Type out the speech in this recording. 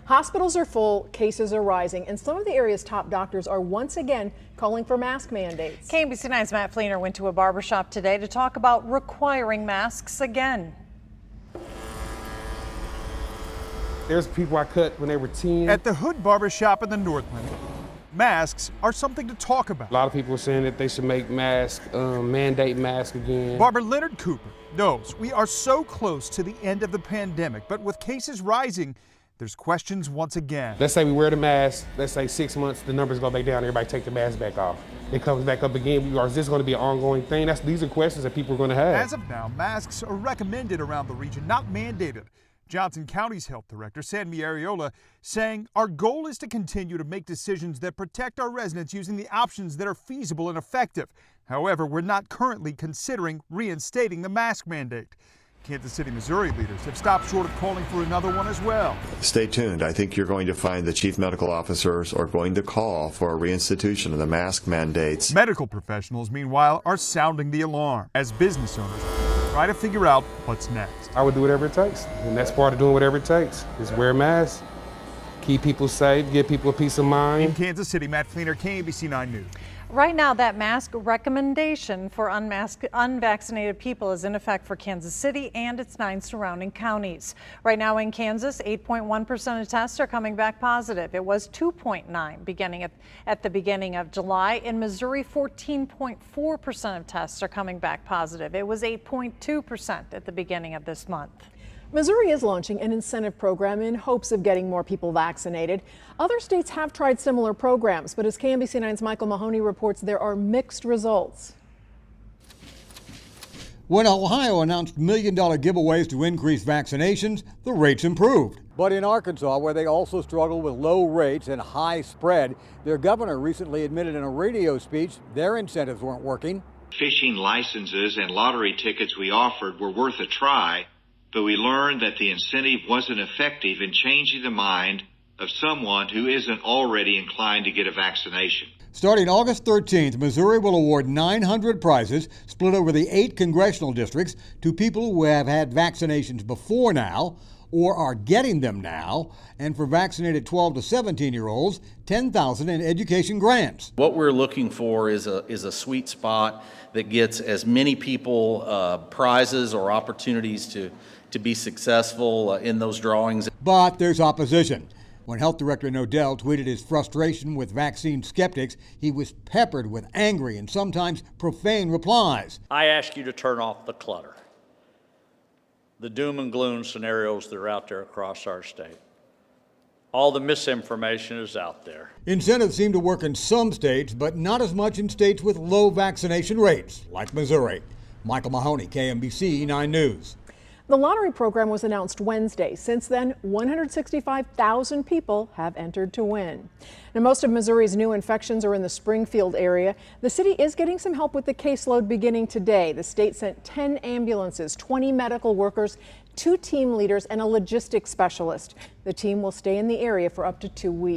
Hospitals are full, cases are rising, and some of the area's top doctors are once again calling for mask mandates. KMBC 9's Matt Fleener went to a barbershop today to talk about requiring masks again. There's people I cut when they were 10. At the Hood Barbershop in the Northland, masks are something to talk about. A lot of people are saying that they should make masks, mandate masks again. Barber Leonard Cooper knows we are so close to the end of the pandemic, but with cases rising, there's questions once again. Let's say we wear the mask, let's say 6 months, the numbers go back down, everybody take the mask back off. It comes back up again. Is this going to be an ongoing thing? These are questions that people are going to have. As of now, masks are recommended around the region, not mandated. Johnson County's health director, Sandy Ariola, saying our goal is to continue to make decisions that protect our residents using the options that are feasible and effective. However, we're not currently considering reinstating the mask mandate. Kansas City, Missouri leaders have stopped short of calling for another one as well. Stay tuned. I think you're going to find the chief medical officers are going to call for a reinstitution of the mask mandates. Medical professionals, meanwhile, are sounding the alarm as business owners try to figure out what's next. I would do whatever it takes, and that's part of doing whatever it takes. Is wear a mask, keep people safe, give people a peace of mind. In Kansas City, Matt Fleener, KMBC 9 News. Right now, that mask recommendation for unvaccinated people is in effect for Kansas City and its 9 surrounding counties. Right now in Kansas, 8.1% of tests are coming back positive. It was 2.9 at the beginning of July. In Missouri, 14.4% of tests are coming back positive. It was 8.2% at the beginning of this month. Missouri is launching an incentive program in hopes of getting more people vaccinated. Other states have tried similar programs, but as KMBC 9's Michael Mahoney reports, there are mixed results. When Ohio announced million-dollar giveaways to increase vaccinations, the rates improved. But in Arkansas, where they also struggle with low rates and high spread, their governor recently admitted in a radio speech their incentives weren't working. Fishing licenses and lottery tickets we offered were worth a try, but we learned that the incentive wasn't effective in changing the mind of someone who isn't already inclined to get a vaccination. Starting August 13th, Missouri will award 900 prizes split over the 8 congressional districts to people who have had vaccinations before now or are getting them now. And for vaccinated 12 to 17-year-olds, $10,000 in education grants. What we're looking for is a sweet spot that gets as many people prizes or opportunities to be successful in those drawings. But there's opposition. When Health Director Nodell tweeted his frustration with vaccine skeptics, he was peppered with angry and sometimes profane replies. I ask you to turn off the clutter, the doom and gloom scenarios that are out there across our state. All the misinformation is out there. Incentives seem to work in some states, but not as much in states with low vaccination rates, like Missouri. Michael Mahoney, KMBC 9 News. The lottery program was announced Wednesday. Since then, 165,000 people have entered to win. Now, most of Missouri's new infections are in the Springfield area. The city is getting some help with the caseload beginning today. The state sent 10 ambulances, 20 medical workers, 2 team leaders, and a logistics specialist. The team will stay in the area for up to 2 weeks.